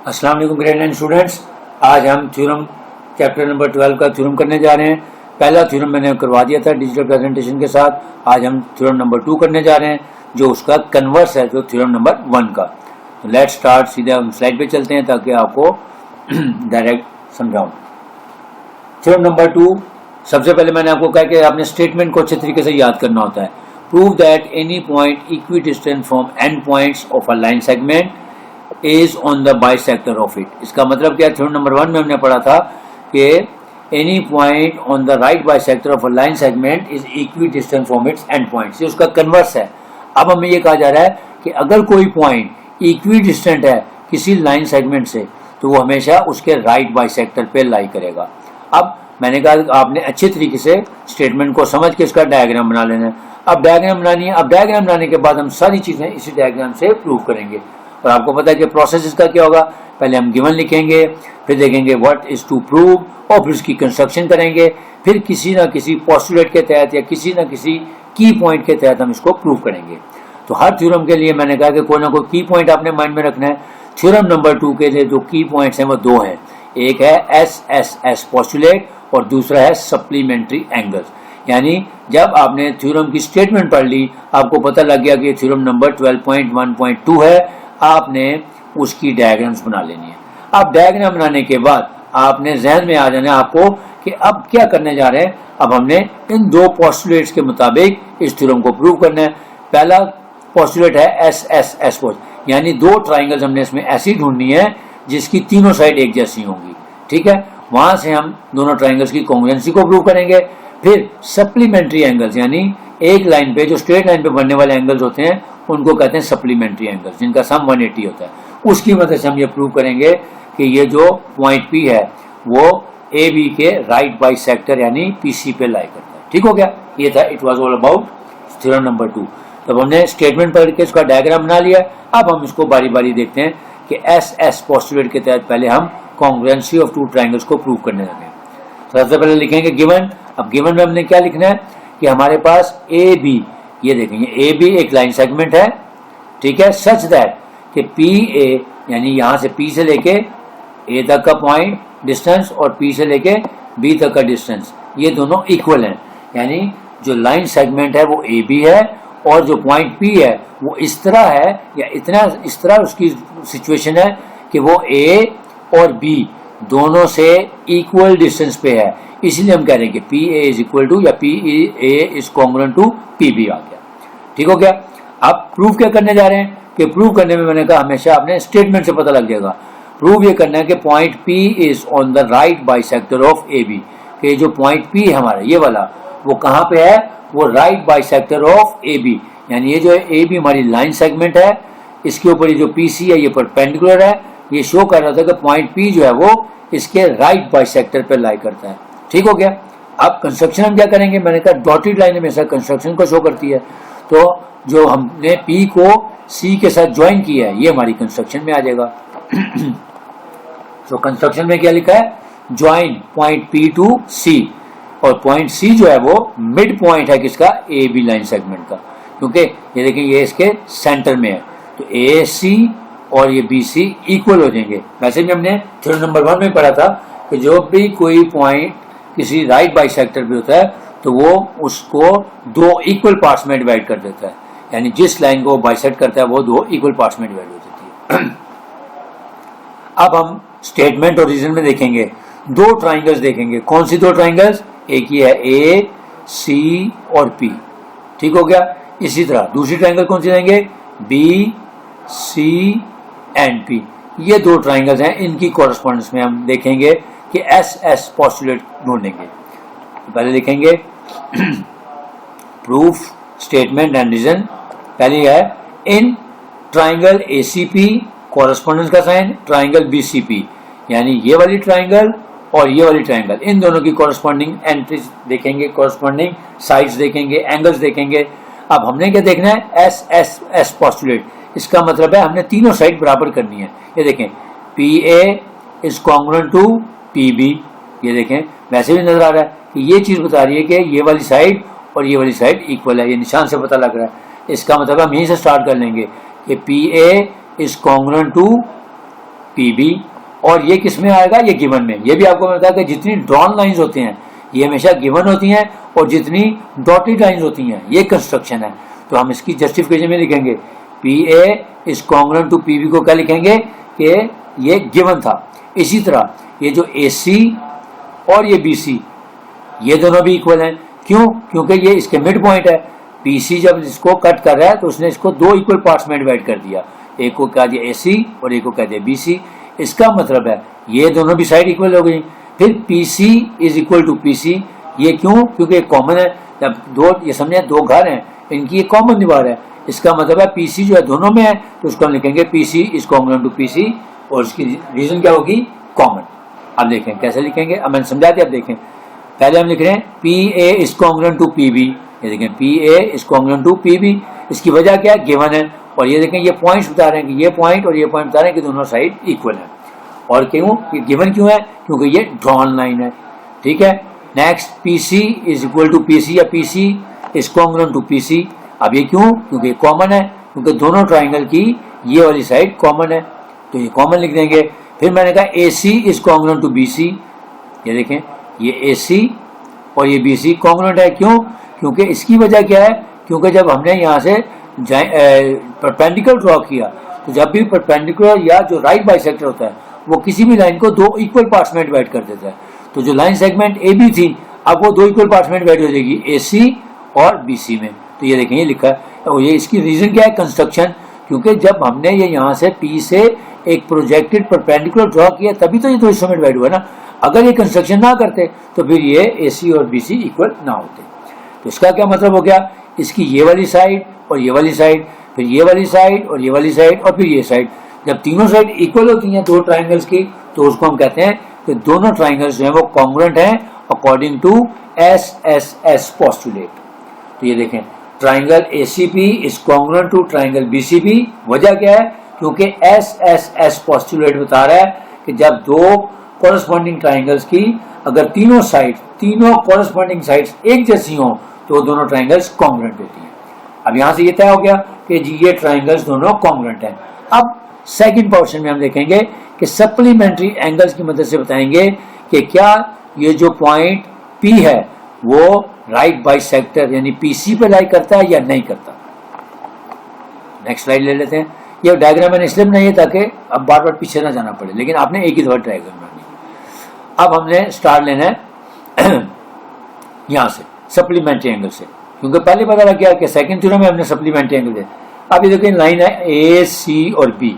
अस्सलाम वालेकुम grade 9 students. आज हम थ्योरम चैप्टर नंबर 12 का थ्योरम करने जा रहे हैं। पहला थ्योरम मैंने करवा दिया था डिजिटल प्रेजेंटेशन के साथ। आज हम थ्योरम नंबर 2 करने जा रहे हैं जो उसका कन्वर्स है, जो थ्योरम नंबर 1 का। तो लेट्स स्टार्ट। सीधे हम स्लाइड पे चलते हैं ताकि आपको डायरेक्ट समझाऊं। थ्योरम नंबर 2, सबसे पहले मैंने आपको कहा कि आपने स्टेटमेंट को अच्छे तरीके से याद करना होता है। Prove that any point equi distant from and points of a line segment is on the bisector of it. इसका मतलब क्या, थ्योरम नंबर 1 में हमने पढ़ा था कि any point on the right bisector of a line segment is equi distant from its and points. ये उसका कन्वर्स है। अब हमें ये कहा जा रहा है कि अगर कोई पॉइंट इक्वी डिस्टेंट है किसी लाइन सेगमेंट से तो वो हमेशा उसके राइट बाइसेक्टर पे लाई करेगा। अब मैंने कहा आपने अच्छे तरीके से स्टेटमेंट को समझ के इसका डायग्राम बना लेना है। अब डायग्राम बनानी है। अब डायग्राम बनाने के बाद हम सारी चीजें इसी डायग्राम से प्रूव करेंगे। और आपको पता है कि प्रोसेस इसका क्या होगा। पहले हम गिवन लिखेंगे, फिर देखेंगे व्हाट इज टू प्रूव, और फिर उसकी कंस्ट्रक्शन करेंगे। फिर किसी ना किसी पोस्टुलेट के तहत या किसी ना किसी की पॉइंट के तहत हम इसको प्रूव करेंगे। तो हर थ्योरम के लिए मैंने कहा कि कोई ना कोई की पॉइंट आपने माइंड में रखना है। थ्योरम नंबर 2 के लिए जो की पॉइंट्स हैं वो दो हैं। एक है एस पोस्टुलेट और दूसरा है सप्लीमेंट्री एंगल्स। यानी जब आपने थ्योरम की स्टेटमेंट पढ़ ली, आपको पता लग गया कि थ्योरम नंबर 12.1.2 है, आपने उसकी डायग्राम्स बना लेनी है। अब डायग्राम बनाने के बाद आपने जहन में आ जाना है आपको कि अब क्या करने जा रहे हैं। अब हमने इन दो पोस्टुलेट्स के मुताबिक इस थ्योरम को प्रूव करना है। पहला पोस्टुलेट है एस पोस्ट, यानी दो ट्राइंगल्स हमने इसमें ऐसी ढूंढनी है जिसकी तीनों साइड एक जैसी होंगी। ठीक है, वहां से हम दोनों ट्राइंगल्स की कॉन्ग्रुएंसी को प्रूव करेंगे। फिर सप्लीमेंट्री एंगल्स, यानी एक लाइन पे जो स्ट्रेट लाइन पे बनने वाले एंगल्स होते हैं उनको कहते हैं सप्लीमेंट्री एंगल्स, जिनका सम 180 होता है। उसकी मदद से हम ये प्रूव करेंगे कि ये जो पॉइंट पी है वो ए बी के राइट बाइसेक्टर यानी पीसी पे लाई करता है। ठीक हो गया, ये था it was all about theorem number 2। तब हमने स्टेटमेंट पढ़ के इसका डायग्राम बना लिया। अब हम इसको बारी बारी देखते हैं कि एस पोस्टुलेट के तहत पहले हम कॉन्ग्रुएंसी ऑफ टू ट्राइंगल्स को प्रूव करने लगे। सबसे पहले लिखेंगे गिवन। अब गिवन में हमने क्या लिखना है कि हमारे पास ए बी, ये देखेंगे ए बी एक लाइन सेगमेंट है। ठीक है, सच दैट कि पी ए यानी यहां से पी से लेके ए तक का पॉइंट डिस्टेंस और पी से लेके बी तक का डिस्टेंस ये दोनों इक्वल हैं। यानी जो लाइन सेगमेंट है वो ए बी है और जो पॉइंट पी है वो इस तरह है या इस तरह उसकी सिचुएशन है कि वो ए और बी दोनों से इक्वल डिस्टेंस पे है। इसलिए हम कह रहे हैं कि P A is equal to या P A is congruent to P B आ गया। ठीक हो गया। अब प्रूफ क्या करने जा रहे हैं कि प्रूव करने में मैंने कहा हमेशा आपने स्टेटमेंट से पता लग जाएगा। प्रूव ये करना है कि point P is on the right bisector of A B, कि जो पॉइंट पी है हमारा ये वाला वो कहाँ पे है, वो right bisector of A B. यानी ये जो ए बी हमारी लाइन सेगमेंट है, इसके ऊपर ये जो पी सी है ये परपेंडिकुलर है। ये शो कर रहा था कि पॉइंट पी जो है वो इसके राइट बाइसेक्टर पे लाई करता है। ठीक हो गया। अब कंस्ट्रक्शन हम क्या करेंगे, मैंने कहा डॉटेड लाइन हमेशा कंस्ट्रक्शन को शो करती है। तो जो हमने पी को सी के साथ ज्वाइन किया है ये हमारी कंस्ट्रक्शन में आ जाएगा। तो कंस्ट्रक्शन में क्या लिखा है, ज्वाइन पॉइंट पी टू सी, और पॉइंट सी जो है वो मिड पॉइंट है किसका, ए बी लाइन सेगमेंट का, क्योंकि ये देखिए ये इसके सेंटर में है। तो ए सी और ये बी सी इक्वल हो जाएंगे। वैसे भी हमने थ्योरम नंबर 1 में पढ़ा था कि जो भी कोई पॉइंट किसी राइट बाइसेक्टर पे होता है तो वो उसको दो इक्वल पार्ट्स में डिवाइड कर देता है। यानी जिस लाइन को बाइसेक्ट करता है वो दो इक्वल पार्ट्स में डिवाइड हो जाती है। अब हम स्टेटमेंट और रीजन में देखेंगे, दो ट्राइंगल्स देखेंगे। कौन सी दो ट्राइंगल्स, एक ही है ए सी और पी। ठीक हो गया। इसी तरह दूसरी ट्राइंगल कौन सी देंगे, बी सी एंड पी। ये दो ट्राइंगल्स हैं, इनकी कॉरेस्पॉन्डेंस में हम देखेंगे कि एस पोस्टुलेट ढूंढेंगे। पहले लिखेंगे प्रूफ स्टेटमेंट एंड रीजन। पहले है इन ट्राइंगल एसीपी कॉरेस्पॉन्डेंस का साइन ट्राइंगल बीसीपी, यानी ये वाली ट्राइंगल और ये वाली ट्राइंगल, इन दोनों की कॉरेस्पॉन्डिंग एंट्रीज देखेंगे, कॉरेस्पॉन्डिंग साइड्स देखेंगे, एंगल्स देखेंगे। अब हमने क्या देखना है, एस पोस्टुलेट। इसका मतलब है हमने तीनों साइड बराबर करनी है। ये देखें P A is congruent to P B. ये देखें वैसे भी नजर आ रहा है कि ये चीज बता रही है कि ये वाली साइड और ये वाली साइड इक्वल है। ये निशान से पता लग रहा है। इसका मतलब हम यहीं से स्टार्ट कर लेंगे कि P A is congruent to PB, और ये किस में आएगा, ये गिवन में। ये भी आपको मैं बताया कि जितनी ड्रॉन लाइंस होती हैं ये हमेशा गिवन होती हैं, और जितनी डॉटेड लाइंस होती हैं ये कंस्ट्रक्शन है। तो हम इसकी जस्टिफिकेशन में लिखेंगे PA is congruent to PB को क्या लिखेंगे कि ये गिवन था। इसी तरह ये जो AC और ये BC ये दोनों भी इक्वल हैं। क्यों? क्योंकि ये इसके मिड पॉइंट है। PC जब इसको कट कर रहा है तो उसने इसको दो इक्वल पार्ट्स में डिवाइड कर दिया, एक को कह दिया AC और एक को कह दिया BC। इसका मतलब है ये दोनों भी साइड इक्वल हो गई। फिर PC is equal to PC, ये क्यों? क्योंकि कॉमन है। जब दो, ये समझे दो घर हैं, इनकी एक कॉमन दीवार है, इसका मतलब है PC जो है दोनों में है, तो उसको हम लिखेंगे PC is congruent to PC, और उसकी रीजन क्या होगी, कॉमन। अब देखें कैसे लिखेंगे, अब मैंने समझा दिया। अब देखें पहले हम लिख रहे हैं PA is congruent to PB, ये देखें PA is congruent to PB। इसकी वजह क्या है, गिवन है, और ये देखें ये पॉइंट्स बता रहे हैं कि ये पॉइंट और ये पॉइंट बता रहे हैं कि दोनों साइड इक्वल है। और क्यों ये गिवन क्यों है, क्योंकि ये ड्रॉन लाइन है। ठीक है, next PC is equal to PC या PC is congruent to PC। अब ये क्यों, क्योंकि कॉमन है, क्योंकि दोनों ट्राइंगल की ये वाली साइड कॉमन है, तो ये कॉमन लिख देंगे। फिर मैंने कहा AC is congruent to BC, ये देखें ये AC और ये BC कॉन्ग्रुएंट है। क्यों? क्योंकि इसकी वजह क्या है, क्योंकि जब हमने यहाँ से परपेंडिकुलर ड्रॉ किया, तो जब भी परपेंडिकुलर या जो राइट बाइसेक्टर होता है वो किसी भी लाइन को दो इक्वल पार्ट्स में डिवाइड कर देता है। तो जो लाइन सेगमेंट AB थी, अब वो दो इक्वल पार्ट्स में डिवाइड हो जाएगी, AC और BC में। तो ये देखें ये लिखा है, और ये इसकी रीजन क्या है, कंस्ट्रक्शन। क्योंकि जब हमने ये यहाँ से P से एक प्रोजेक्टेड परपेंडिकुलर ड्रॉ किया तभी तो ये दो हिस्सों में डिवाइड हुआ ना। अगर ये कंस्ट्रक्शन ना करते तो फिर ये AC और BC इक्वल ना होते। तो इसका क्या मतलब हो गया, इसकी ये वाली साइड और ये वाली साइड, फिर ये वाली साइड और ये वाली साइड, और फिर ये साइड, जब तीनों साइड इक्वल होती हैं दो ट्राइंगल्स की, तो उसको हम कहते हैं कि दोनों ट्राइंगल्स जो हैं वो कॉन्ग्रुएंट हैं अकॉर्डिंग टू SSS पोस्टुलेट। तो ये देखें triangle ACP is congruent to triangle BCP। वजह क्या है, क्योंकि SSS पोस्टुलेट बता रहा है कि जब दो कॉरेस्पॉन्डिंग ट्राइंगल्स की अगर तीनों कॉरेस्पॉन्डिंग साइड्स एक जैसी हों तो दोनों ट्राइंगल्स कॉन्ग्रुएंट होती हैं। अब यहाँ से ये तय हो गया कि जी ये ट्राइंगल्स दोनों कॉन्ग्रुएंट हैं। अब सेकंड पोर्शन में हम देखेंगे कि सप्लीमेंट्री एंगल्स की मदद से बताएंगे कि क्या ये जो पॉइंट P है वो राइट बाइसेक्टर यानी PC पे लाई करता है या नहीं करता। नेक्स्ट स्लाइड ले लेते हैं। ये डायग्राम मैंने इसलिए बनाई है ताकि अब बार बार पीछे ना जाना पड़े, लेकिन आपने एक ही दफा डायग्राम बनानी। अब हमने स्टार्ट लेना है यहाँ से सप्लीमेंट्री एंगल से, क्योंकि पहले पता लग गया कि सेकंड थ्योरम में हमने सप्लीमेंट्री एंगल दिया। अब ये देखिए लाइन है AC और B,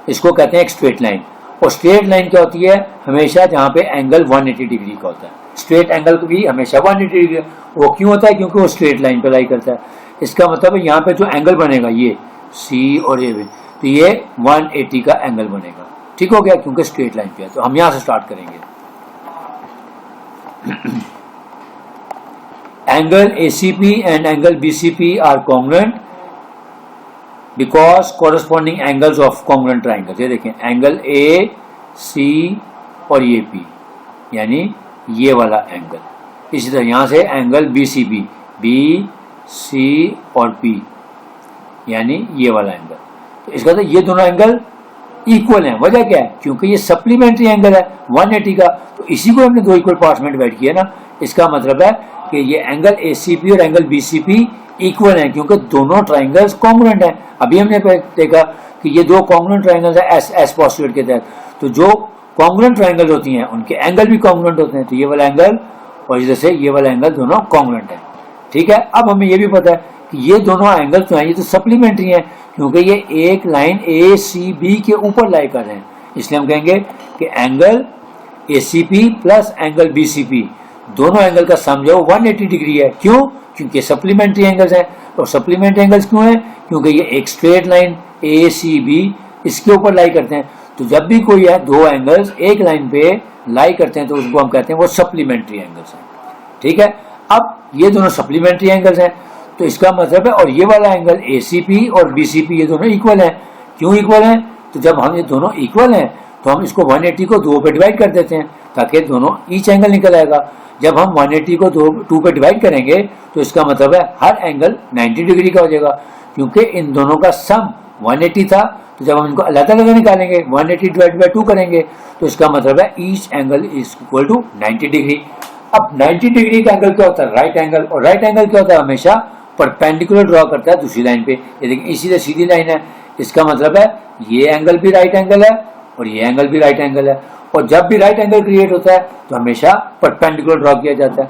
इसको कहते हैं एक स्ट्रेट लाइन। और स्ट्रेट लाइन क्या होती है, हमेशा जहाँ पे एंगल 180 डिग्री का होता है। स्ट्रेट एंगल भी हमेशा 180 डिग्री, वो क्यों होता है, क्योंकि वो स्ट्रेट लाइन पे लाई करता है। इसका मतलब है यहाँ पे जो एंगल बनेगा ये C और ये, तो ये 180 का एंगल बनेगा। ठीक हो गया, क्योंकि स्ट्रेट लाइन पे है। तो हम यहाँ से स्टार्ट करेंगे। Angle ACP and angle BCP are congruent because corresponding angles of congruent triangle. ये देखें एंगल AC और ये P यानी ये वाला एंगल। इसी तरह यहाँ से एंगल BCP, BC और P यानी ये वाला एंगल। तो इसका तो ये दोनों एंगल इक्वल हैं। वजह क्या है, क्योंकि ये सप्लीमेंट्री एंगल है 180 का, तो इसी को हमने दो इक्वल पार्ट्स में डिवाइड किया ना। इसका मतलब है कि ये एंगल ACP और एंगल BCP इक्वल हैं, क्योंकि दोनों ट्राइंगल्स कॉन्ग्रुएंट हैं। अभी हमने देखा कि ये दो कॉन्ग्रुएंट ट्राइंगल्स हैं SS पोस्टुलेट के तहत। तो जो कॉन्ग्रुएंट ट्राइंगल होती हैं उनके एंगल भी कॉन्ग्रुएंट होते हैं। तो ये वाला एंगल और इधर से ये वाला एंगल दोनों कॉन्ग्रुएंट है। ठीक है, अब हमें ये भी पता है कि ये दोनों एंगल जो हैं ये तो सप्लीमेंट्री हैं, क्योंकि ये एक लाइन ACB के ऊपर लाई कर रहे हैं। इसलिए हम कहेंगे कि angle ACP plus angle BCP दोनों एंगल का सम जो 180 डिग्री है। क्यों? क्योंकि सप्लीमेंट्री एंगल्स हैं। और सप्लीमेंट्री एंगल्स क्यों है, क्योंकि ये एक स्ट्रेट लाइन ACB इसके ऊपर लाई करते हैं। तो जब भी कोई है दो एंगल्स एक लाइन पे लाई करते हैं तो उसको हम कहते हैं वो सप्लीमेंट्री एंगल्स हैं। ठीक है, अब ये दोनों सप्लीमेंट्री एंगल्स हैं, तो इसका मतलब है, और ये वाला एंगल ACP और BCP ये दोनों इक्वल हैं। क्यों इक्वल हैं, तो जब हम ये दोनों इक्वल हैं तो हम इसको 180 को 2 पे डिवाइड कर देते हैं ताकि दोनों ईच एंगल निकल आएगा। जब हम 180 को 2 पे डिवाइड करेंगे तो इसका मतलब है हर एंगल 90 डिग्री का हो जाएगा, क्योंकि इन दोनों का सम 180 था। तो जब हम इनको अलग-अलग निकालेंगे 180 डिवाइड बाय 2 करेंगे तो इसका मतलब है each angle is equal to 90 degree. अब 90 डिग्री का एंगल क्या होता है? Right angle. और राइट एंगल क्या होता है? हमेशा परपेंडिकुलर ड्रॉ करता है दूसरी लाइन पे। ये देखिए इसी से सीधी लाइन है, इसका मतलब है ये एंगल भी राइट एंगल है और ये एंगल भी राइट एंगल है। और जब भी राइट एंगल क्रिएट होता है तो हमेशा परपेंडिकुलर ड्रॉ किया जाता है।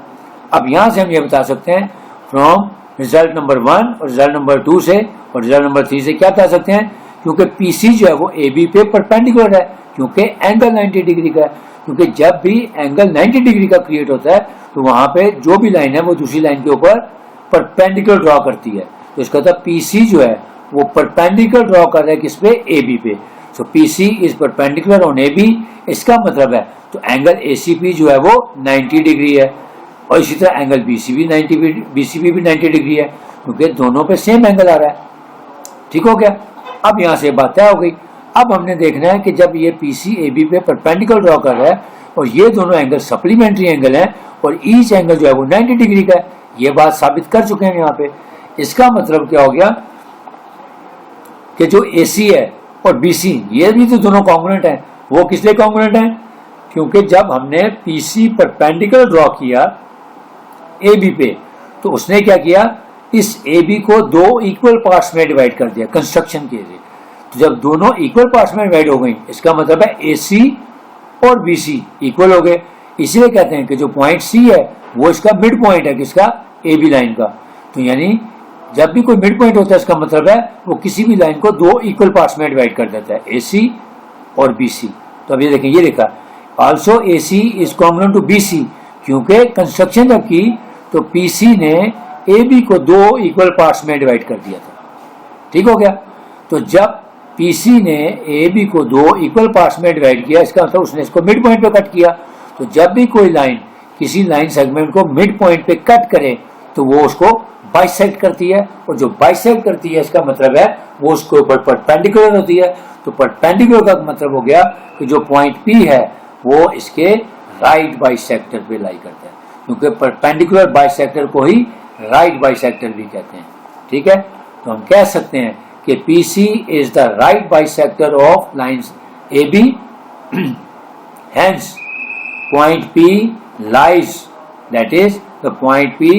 अब यहाँ से हम ये बता सकते हैं फ्रॉम रिजल्ट नंबर 1 और रिजल्ट नंबर 2 से और रिजल्ट नंबर 3 से क्या बता सकते हैं, क्योंकि पीसी जो है वो AB पे परपेंडिकुलर है, क्योंकि एंगल 90 डिग्री का है। क्योंकि जब भी एंगल 90 डिग्री का क्रिएट होता है तो वहां पे जो भी लाइन है वो दूसरी लाइन के ऊपर परपेंडिकुलर ड्रॉ करती है। तो इसका मतलब पीसी जो है वो परपेंडिकुलर ड्रॉ कर रहा है किस पे? AB पे। So PC is perpendicular on AB। इसका मतलब है तो एंगल ACP जो है वो 90 डिग्री है और इसी तरह एंगल BCB भी 90 डिग्री है, क्योंकि दोनों पे सेम एंगल आ रहा है। ठीक हो गया? अब यहाँ से बात तय हो गई। अब हमने देखना है कि जब ये PC AB पे परपेंडिकुलर ड्रॉ कर रहा है और ये दोनों एंगल सप्लीमेंट्री एंगल हैं और ईच एंगल जो है वो 90 डिग्री का है, ये बात साबित कर चुके हैं यहाँ पे। इसका मतलब क्या हो गया कि जो AC है और BC ये भी तो दोनों कॉन्ग्रुएंट हैं। वो किस लिए कॉन्ग्रुएंट हैं? क्योंकि जब हमने PC परपेंडिकुलर ड्रॉ किया AB पे तो उसने क्या किया, इस AB को दो इक्वल पार्ट्स में डिवाइड कर दिया कंस्ट्रक्शन के लिए। तो जब दोनों इक्वल पार्ट्स में डिवाइड हो गई इसका मतलब है AC और BC इक्वल हो गए। इसलिए कहते हैं कि जो पॉइंट C है वो इसका मिड पॉइंट है, किसका? AB लाइन का। तो यानी जब भी कोई मिड पॉइंट होता है इसका मतलब है वो किसी भी लाइन को दो इक्वल पार्ट्स में डिवाइड कर देता है, AC और BC। तो अब ये देखें, ये लिखा also AC is congruent to BC, क्योंकि कंस्ट्रक्शन जब की तो PC ने AB को दो इक्वल पार्ट्स में डिवाइड कर दिया था। ठीक हो गया? तो जब PC ने AB को दो इक्वल पार्ट्स में डिवाइड किया इसका मतलब उसने इसको मिड पॉइंट पे कट किया। तो जब भी कोई लाइन किसी लाइन सेगमेंट को मिड पॉइंट पे कट करे तो वो उसको बाइसेक्ट करती है, और जो बाइसेक्ट करती है इसका मतलब है वो उसके ऊपर परपेंडिकुलर होती है। तो परपेंडिकुलर का मतलब हो गया कि जो पॉइंट P है वो इसके राइट बाइसेक्टर पे लाई करता है, क्योंकि परपेंडिकुलर बाइसेक्टर को ही राइट बाइसेक्टर भी कहते हैं। ठीक है? तो हम कह सकते हैं कि PC is the right bisector of lines AB. Hence, point P lies. That is, the point P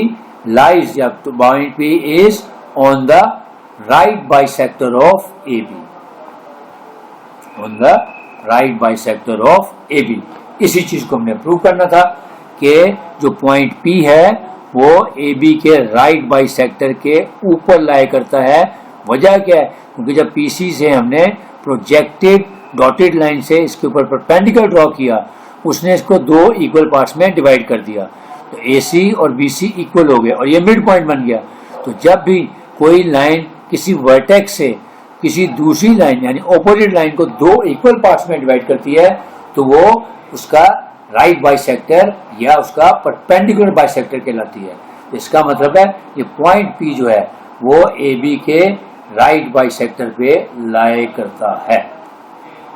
lies. या तो point P is on the right bisector of AB. On the right bisector of AB. इसी चीज को हमने prove करना था कि जो पॉइंट P है वो AB के राइट बाइसेक्टर के ऊपर लाई करता है। वजह क्या है? क्योंकि जब PC से हमने प्रोजेक्टेड डॉटेड लाइन से इसके ऊपर परपेंडिकुलर ड्रॉ किया उसने इसको दो इक्वल पार्ट्स में डिवाइड कर दिया, तो AC और BC इक्वल हो गए और ये मिड पॉइंट बन गया। तो जब भी कोई लाइन किसी वर्टेक्स से किसी दूसरी लाइन यानी ऑपोजिट लाइन को दो इक्वल पार्ट्स में डिवाइड करती है तो वो उसका राइट बाइसेक्टर या उसका परपेंडिकुलर बाइसेक्टर कहलाती है। इसका मतलब है ये पॉइंट P जो है वो AB के राइट बाइसेक्टर पे लाई करता है।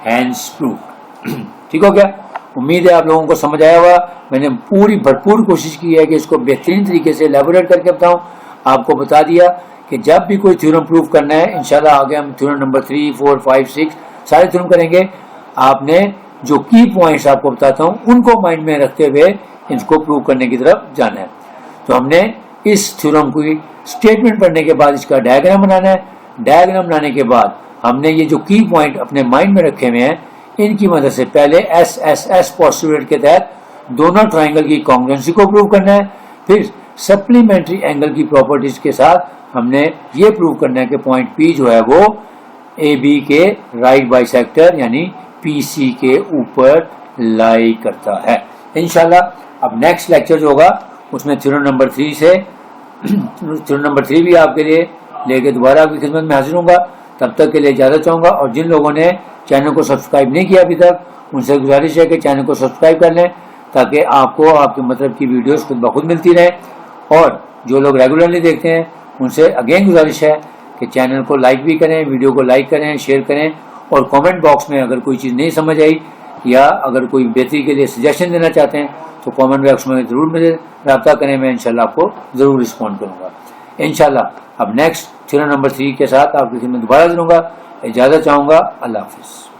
Hence proof. ठीक हो गया? उम्मीद है आप लोगों को समझ आया होगा। मैंने पूरी भरपूर कोशिश की है कि इसको बेहतरीन तरीके से एलैबोरेट करके बताऊं। आपको बता दिया कि जब भी कोई थ्योरम प्रूफ करना है इंशाल्लाह आगे हम थ्योरम नंबर 3, 4, 5, 6 सारे थ्योरम करेंगे। आपने जो की पॉइंट्स आपको बताता हूं उनको माइंड में रखते हुए इनको प्रूव करने की तरफ जाना है। तो हमने इस थ्योरम को स्टेटमेंट पढ़ने के बाद इसका डायग्राम बनाना है। डायग्राम बनाने के बाद हमने ये जो की पॉइंट अपने माइंड में रखे हुए हैं इनकी मदद से पहले SSS पोस्टुलेट के तहत दोनों ट्राइंगल की कॉन्ग्रुएंसी को प्रूव करना है। फिर सप्लीमेंट्री एंगल की प्रॉपर्टीज के साथ हमने ये प्रूव करना है कि पॉइंट P जो है वो AB के राइट बाइसेक्टर यानी PC के ऊपर लाई करता है। इंशाल्लाह अब नेक्स्ट लेक्चर जो होगा उसमें थ्योरम नंबर 3 से थ्योरम नंबर 3 भी आपके लिए लेके दोबारा आपकी खिदमत में हाजिर होऊंगा। तब तक के लिए इजाजत चाहूँगा और जिन लोगों ने चैनल को सब्सक्राइब नहीं किया अभी तक उनसे गुजारिश है कि चैनल को सब्सक्राइब कर लें ताकि आपको आपके मतलब की वीडियोस खुद ब खुद मिलती रहे। और जो लोग रेगुलरली देखते हैं उनसे अगेन गुजारिश है कि चैनल को लाइक भी करें, वीडियो को लाइक करें, शेयर करें और कमेंट बॉक्स में अगर कोई चीज़ नहीं समझ आई या अगर कोई बेहतरी के लिए सजेशन देना चाहते हैं तो कमेंट बॉक्स में ज़रूर मुझे रब्ता करें। मैं इंशाल्लाह आपको ज़रूर रिस्पॉन्ड करूँगा। इंशाल्लाह अब नेक्स्ट थ्योरम नंबर 3 के साथ आपकी खिदमत दोबारा करूँगा। इजाज़त चाहूँगा। अल्लाह हाफिज़।